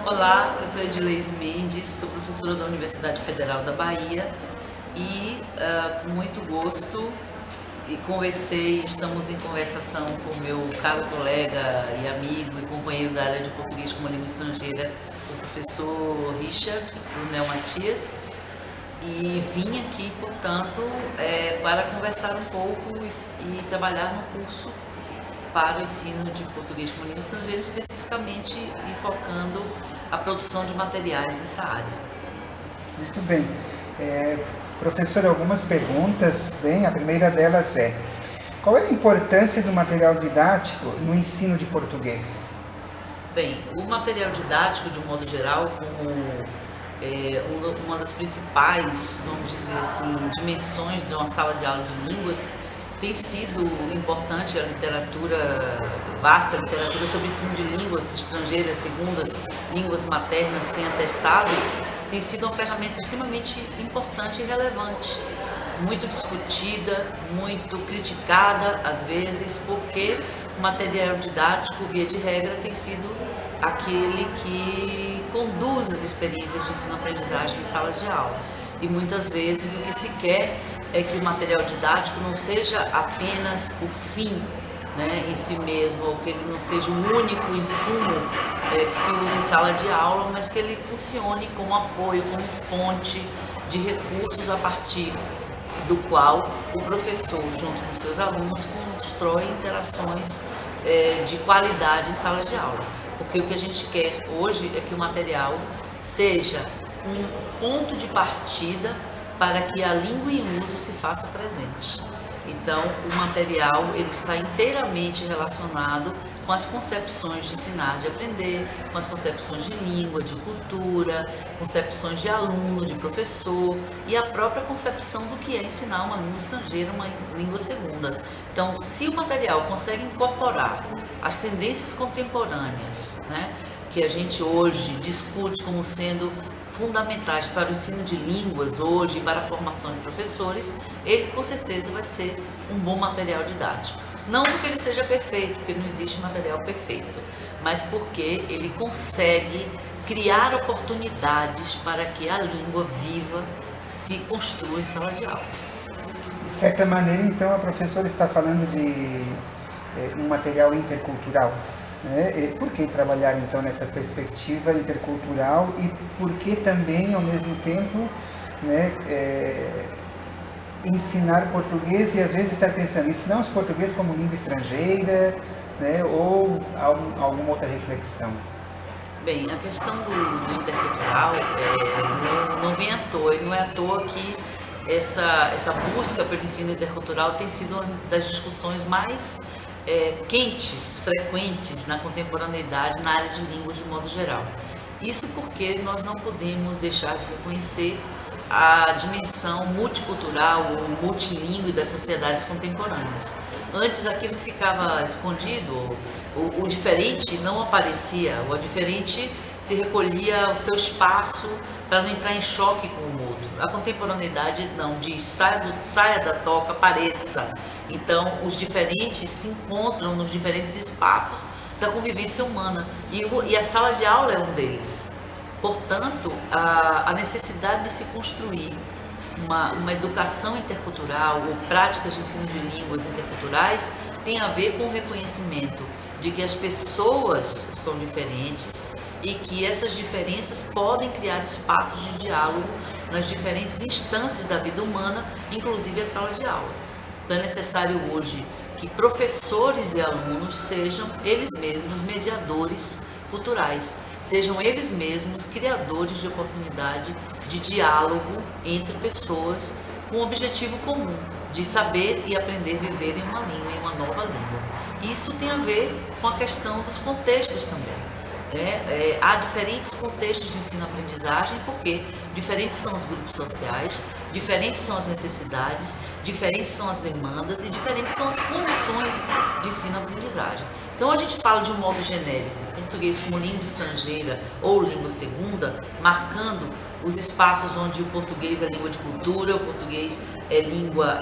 Olá, eu sou Edileis Mendes, sou professora da Universidade Federal da Bahia e com muito gosto estamos em conversação com meu caro colega e amigo e companheiro da área de português como língua estrangeira, o professor Richard Brunel Matias, e vim aqui, portanto, para conversar um pouco e trabalhar no curso para o ensino de português como língua estrangeira, especificamente focando a produção de materiais nessa área. Muito bem. Professor, algumas perguntas. Bem, a primeira delas é: qual é a importância do material didático no ensino de português? Bem, o material didático, de um modo geral, como uma das principais, vamos dizer assim, dimensões de uma sala de aula de línguas, tem sido importante a literatura, vasta literatura sobre ensino de línguas estrangeiras, segundas, línguas maternas, tem atestado, tem sido uma ferramenta extremamente importante e relevante, muito discutida, muito criticada às vezes, porque o material didático, via de regra, tem sido aquele que conduz as experiências de ensino-aprendizagem em sala de aula. E muitas vezes o que se quer é que o material didático não seja apenas o fim, né, em si mesmo, ou que ele não seja o único insumo que se usa em sala de aula, mas que ele funcione como apoio, como fonte de recursos a partir do qual o professor, junto com seus alunos, constrói interações de qualidade em sala de aula. Porque o que a gente quer hoje é que o material seja um ponto de partida para que a língua em uso se faça presente. Então, o material ele está inteiramente relacionado com as concepções de ensinar, de aprender, com as concepções de língua, de cultura, concepções de aluno, de professor e a própria concepção do que é ensinar uma língua estrangeira, uma língua segunda. Então, se o material consegue incorporar as tendências contemporâneas, né, que a gente hoje discute como sendo fundamentais para o ensino de línguas hoje e para a formação de professores, ele com certeza vai ser um bom material didático. Não porque ele seja perfeito, porque não existe material perfeito, mas porque ele consegue criar oportunidades para que a língua viva se construa em sala de aula. De certa maneira, então, a professora está falando de um material intercultural. Por que trabalhar então nessa perspectiva intercultural e por que também ao mesmo tempo ensinar português e às vezes estar pensando ensinar os português como língua estrangeira, ou alguma outra reflexão? Bem, a questão do intercultural não vem à toa, e não é à toa que essa busca pelo ensino intercultural tem sido uma das discussões mais quentes, frequentes na contemporaneidade, na área de línguas de modo geral. Isso porque nós não podemos deixar de reconhecer a dimensão multicultural ou multilingüe das sociedades contemporâneas. Antes aquilo ficava escondido, o diferente não aparecia, o diferente se recolhia ao seu espaço para não entrar em choque com o outro. A contemporaneidade não diz saia da toca, apareça. Então, os diferentes se encontram nos diferentes espaços da convivência humana e a sala de aula é um deles. Portanto, a necessidade de se construir uma educação intercultural ou práticas de ensino de línguas interculturais tem a ver com o reconhecimento de que as pessoas são diferentes e que essas diferenças podem criar espaços de diálogo nas diferentes instâncias da vida humana, inclusive a sala de aula. Então é necessário hoje que professores e alunos sejam eles mesmos mediadores culturais, sejam eles mesmos criadores de oportunidade de diálogo entre pessoas com um objetivo comum, de saber e aprender a viver em uma língua, em uma nova língua. Isso tem a ver com a questão dos contextos também. Há diferentes contextos de ensino-aprendizagem, porque diferentes são os grupos sociais, diferentes são as necessidades, diferentes são as demandas e diferentes são as condições de ensino-aprendizagem. Então a gente fala de um modo genérico, português como língua estrangeira ou língua segunda, marcando os espaços onde o português é língua de cultura, o português é língua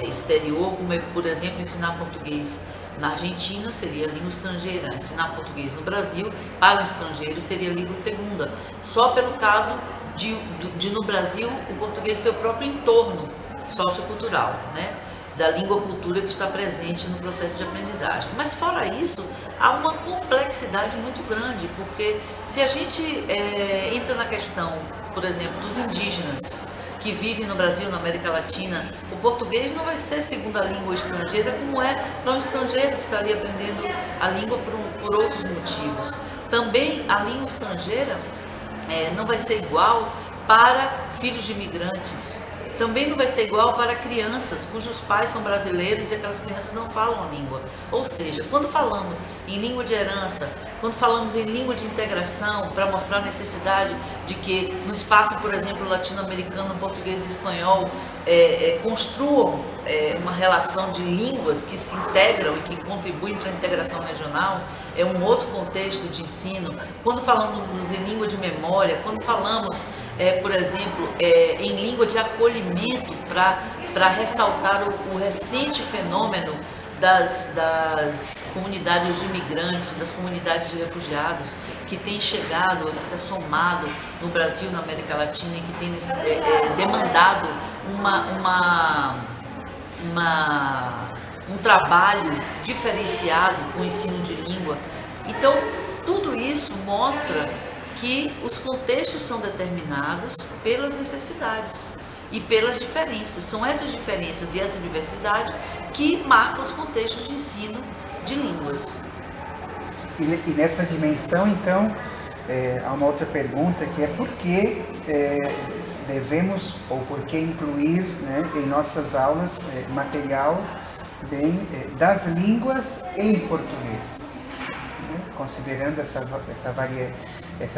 exterior, como é, por exemplo, ensinar português Na Argentina seria língua estrangeira, ensinar português no Brasil para o estrangeiro seria língua segunda, só pelo caso de no Brasil o português ser o próprio entorno sociocultural, né? Da língua-cultura que está presente no processo de aprendizagem. Mas fora isso, há uma complexidade muito grande, porque se a gente entra na questão, por exemplo, dos indígenas que vivem no Brasil, na América Latina, o português não vai ser segunda língua estrangeira como é para um estrangeiro que está ali aprendendo a língua por outros motivos. Também a língua estrangeira não vai ser igual para filhos de imigrantes. Também não vai ser igual para crianças cujos pais são brasileiros e aquelas crianças não falam a língua. Ou seja, quando falamos em língua de herança, quando falamos em língua de integração, para mostrar a necessidade de que no espaço, por exemplo, latino-americano, português e espanhol, construam uma relação de línguas que se integram e que contribuem para a integração regional, é um outro contexto de ensino. Quando falamos em língua de memória, quando falamos, por exemplo, em língua de acolhimento, para ressaltar o recente fenômeno das comunidades de imigrantes, das comunidades de refugiados, que têm chegado, se assomado no Brasil, na América Latina, e que têm demandado um trabalho diferenciado com o ensino de língua. Então, tudo isso mostra que os contextos são determinados pelas necessidades e pelas diferenças. São essas diferenças e essa diversidade que marcam os contextos de ensino de línguas. E nessa dimensão, então, há uma outra pergunta que é por que devemos ou por que incluir, né, em nossas aulas material das línguas em português, né, considerando essa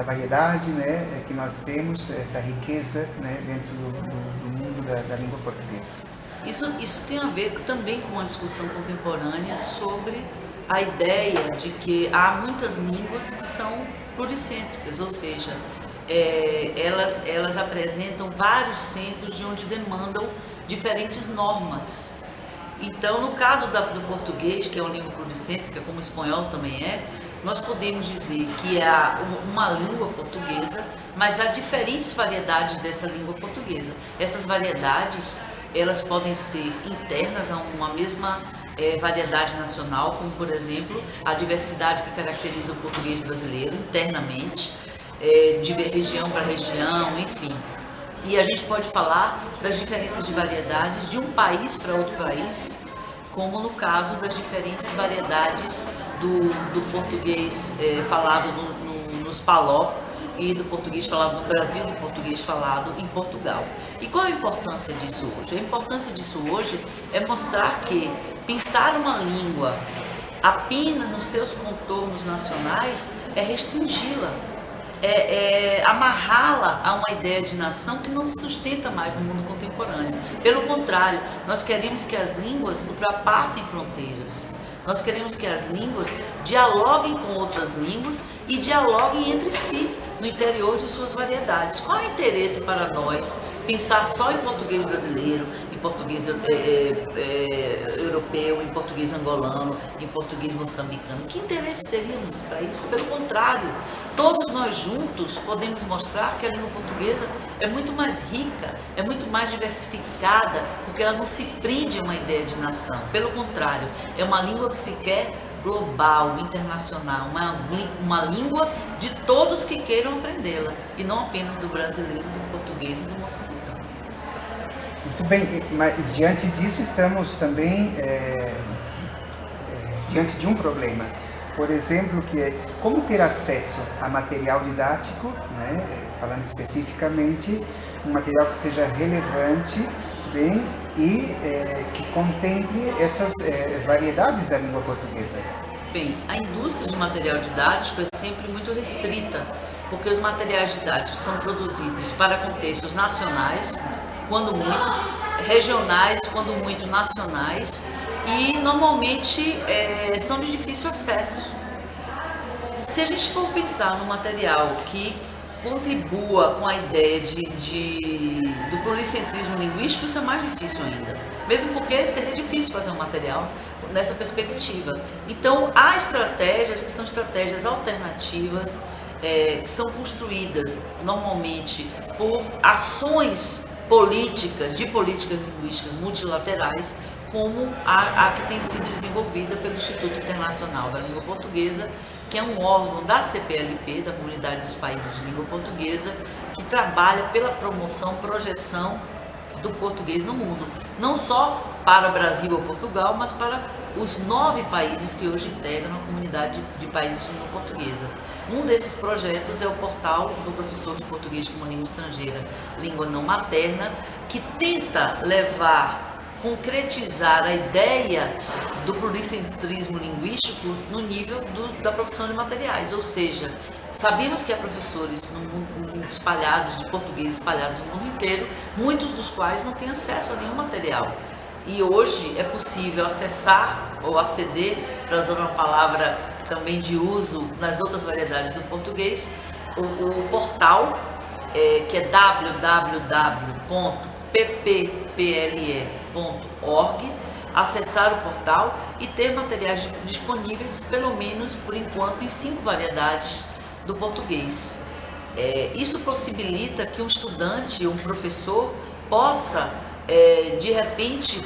variedade, né, que nós temos, essa riqueza, né, dentro do mundo da língua portuguesa. Isso tem a ver também com uma discussão contemporânea sobre a ideia de que há muitas línguas que são pluricêntricas, ou seja, elas apresentam vários centros de onde demandam diferentes normas. Então, no caso do português, que é uma língua pluricêntrica, como o espanhol também nós podemos dizer que há uma língua portuguesa, mas há diferentes variedades dessa língua portuguesa. Essas variedades, elas podem ser internas a uma mesma variedade nacional, como, por exemplo, a diversidade que caracteriza o português brasileiro internamente, de região para região, enfim. E a gente pode falar das diferenças de variedades de um país para outro país, como no caso das diferentes variedades do português falado nos Palop e do português falado no Brasil, do português falado em Portugal. E qual a importância disso hoje? A importância disso hoje é mostrar que pensar uma língua apenas nos seus contornos nacionais é restringi-la, amarrá-la a uma ideia de nação que não se sustenta mais no mundo contemporâneo. Pelo contrário, nós queremos que as línguas ultrapassem fronteiras. Nós queremos que as línguas dialoguem com outras línguas e dialoguem entre si no interior de suas variedades. Qual é o interesse para nós pensar só em português brasileiro, em português europeu, em português angolano, em português moçambicano? Que interesse teríamos para isso? Pelo contrário, todos nós juntos podemos mostrar que a língua portuguesa é muito mais rica, é muito mais diversificada, porque ela não se prende a uma ideia de nação. Pelo contrário, é uma língua que se quer global, internacional, uma língua de todos que queiram aprendê-la, e não apenas do brasileiro, do português e do moçambicano. Muito bem, mas diante disso estamos também diante de um problema. Por exemplo, que é como ter acesso a material didático, né, falando especificamente, um material que seja relevante, e que contemple essas variedades da língua portuguesa. Bem, a indústria de material didático é sempre muito restrita, porque os materiais didáticos são produzidos para contextos nacionais, quando muito, regionais, quando muito nacionais, e normalmente são de difícil acesso. Se a gente for pensar no material que contribua com a ideia do pluricentrismo linguístico, isso é mais difícil ainda. Mesmo porque seria difícil fazer um material nessa perspectiva. Então, há estratégias que são estratégias alternativas, que são construídas normalmente por ações políticas, de políticas linguísticas multilaterais, como a que tem sido desenvolvida pelo Instituto Internacional da Língua Portuguesa, que é um órgão da CPLP, da Comunidade dos Países de Língua Portuguesa, que trabalha pela promoção, projeção do português no mundo. Não só para o Brasil ou Portugal, mas para os 9 países que hoje integram a Comunidade de Países de Língua Portuguesa. Um desses projetos é o portal do professor de português como língua estrangeira, língua não materna, que tenta concretizar a ideia do pluricentrismo linguístico no nível da produção de materiais, ou seja, sabemos que há professores espalhados, de português espalhados no mundo inteiro, muitos dos quais não têm acesso a nenhum material. E hoje é possível acessar ou aceder, para usar uma palavra também de uso nas outras variedades do português, o portal, que é www.ppple.org, acessar o portal e ter materiais disponíveis, pelo menos por enquanto, em 5 variedades do português. Isso possibilita que um estudante ou um professor possa, de repente,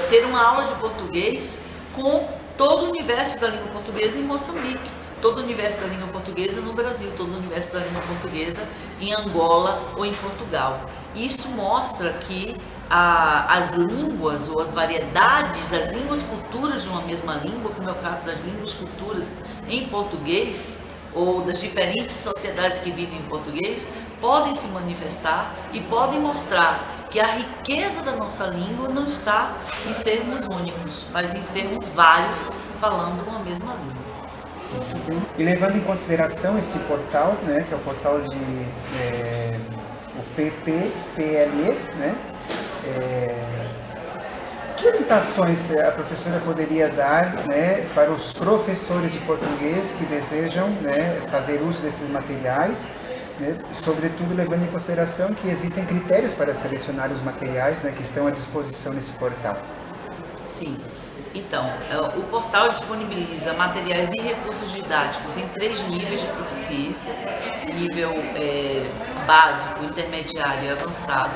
ter uma aula de português com todo o universo da língua portuguesa em Moçambique, todo o universo da língua portuguesa no Brasil, todo o universo da língua portuguesa em Angola ou em Portugal. Isso mostra que as línguas ou as variedades, as línguas culturas de uma mesma língua, como é o caso das línguas culturas em português, ou das diferentes sociedades que vivem em português, podem se manifestar e podem mostrar que a riqueza da nossa língua não está em sermos únicos, mas em sermos vários falando uma mesma língua. E levando em consideração esse portal, né, que é o portal de o PPPLE, né, que orientações a professora poderia dar, né, para os professores de português que desejam, né, fazer uso desses materiais, né, sobretudo levando em consideração que existem critérios para selecionar os materiais, né, que estão à disposição nesse portal? Sim. Então, o portal disponibiliza materiais e recursos didáticos em 3 níveis de proficiência, nível básico, intermediário e avançado.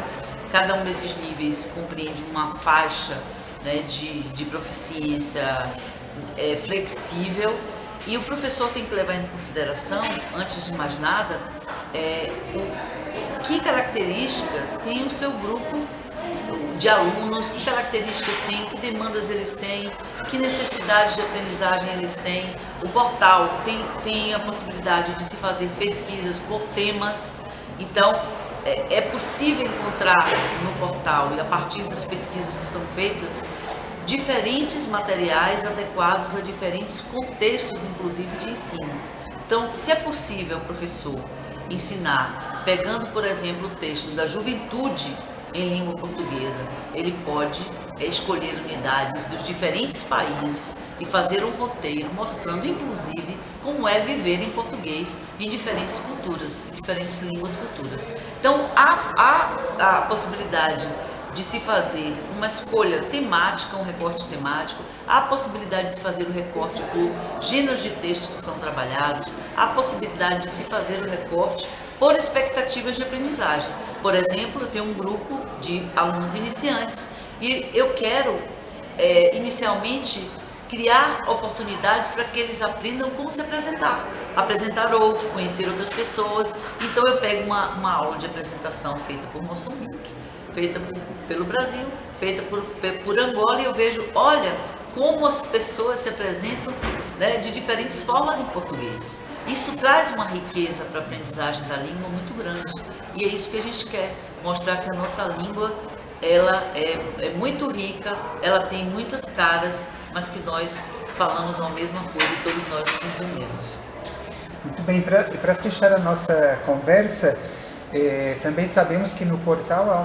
Cada um desses níveis compreende uma faixa, né, de proficiência flexível, e o professor tem que levar em consideração, antes de mais nada, que características tem o seu grupo de alunos, que características têm, que demandas eles têm, que necessidades de aprendizagem eles têm. O portal tem a possibilidade de se fazer pesquisas por temas, então é possível encontrar no portal, e a partir das pesquisas que são feitas, diferentes materiais adequados a diferentes contextos, inclusive de ensino. Então, se é possível, professor, ensinar, pegando, por exemplo, o texto da Juventude em língua portuguesa, ele pode escolher unidades dos diferentes países e fazer um roteiro mostrando, inclusive, como é viver em português em diferentes culturas, diferentes línguas culturas. Então, há a possibilidade de se fazer uma escolha temática, um recorte temático, há a possibilidade de se fazer o recorte por gêneros de textos que são trabalhados, há a possibilidade de se fazer o recorte por expectativas de aprendizagem. Por exemplo, eu tenho um grupo de alunos iniciantes e eu quero, inicialmente, criar oportunidades para que eles aprendam como se apresentar outro, conhecer outras pessoas. Então eu pego uma aula de apresentação feita por Moçambique, feita pelo Brasil, feita por Angola, e eu vejo, olha, como as pessoas se apresentam, né, de diferentes formas em português. Isso traz uma riqueza para a aprendizagem da língua muito grande, e é isso que a gente quer, mostrar que a nossa língua, ela é muito rica, ela tem muitas caras, mas que nós falamos a mesma coisa e todos nós entendemos. Muito bem, para fechar a nossa conversa, também sabemos que no portal há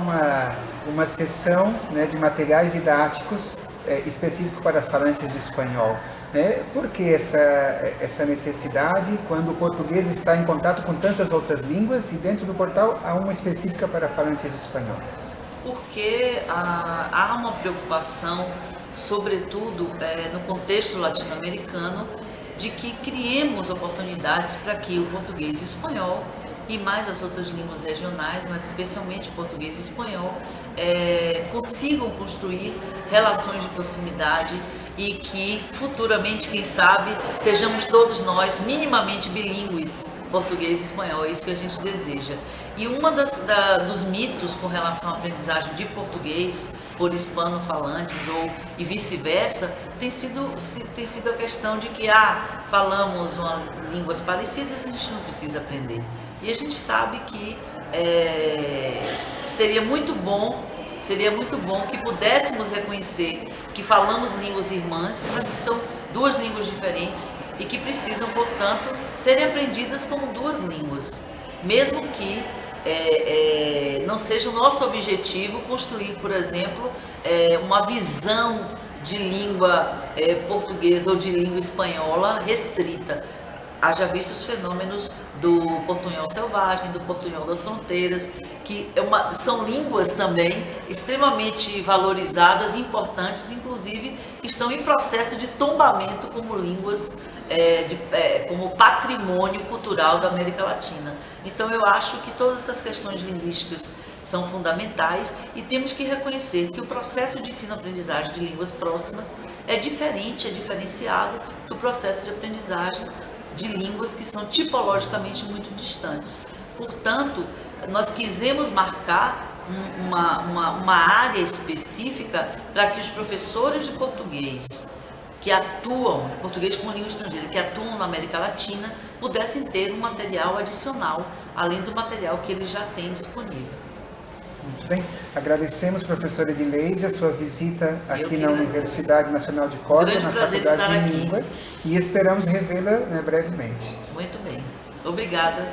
uma seção, né, de materiais didáticos específico para falantes de espanhol. Né? Por que essa necessidade quando o português está em contato com tantas outras línguas e dentro do portal há uma específica para falantes de espanhol? Porque há uma preocupação, sobretudo no contexto latino-americano, de que criemos oportunidades para que o português e o espanhol e mais as outras línguas regionais, mas especialmente o português e o espanhol, consigam construir relações de proximidade e que futuramente, quem sabe, sejamos todos nós minimamente bilíngues, português e espanhol, é isso que a gente deseja. E dos mitos com relação à aprendizagem de português por hispano-falantes e vice-versa, tem sido a questão de que falamos línguas parecidas, a gente não precisa aprender. E a gente sabe que seria muito bom que pudéssemos reconhecer que falamos línguas irmãs, mas que são duas línguas diferentes e que precisam, portanto, serem aprendidas como duas línguas, mesmo que não seja o nosso objetivo construir, por exemplo, uma visão de língua portuguesa ou de língua espanhola restrita. Haja visto os fenômenos do portunhol selvagem, do portunhol das fronteiras, que são línguas também extremamente valorizadas, importantes, inclusive que estão em processo de tombamento como línguas, como patrimônio cultural da América Latina. Então eu acho que todas essas questões linguísticas são fundamentais e temos que reconhecer que o processo de ensino-aprendizagem de línguas próximas é diferenciado do processo de aprendizagem de línguas que são tipologicamente muito distantes. Portanto, nós quisemos marcar uma área específica para que os professores de português que atuam, português como língua estrangeira, que atuam na América Latina, pudessem ter um material adicional, além do material que eles já têm disponível. Muito bem. Agradecemos, professora Edileise, a sua visita aqui na Universidade Nacional de Córdoba, na Faculdade de Língua, e esperamos revê-la brevemente. Muito bem. Obrigada.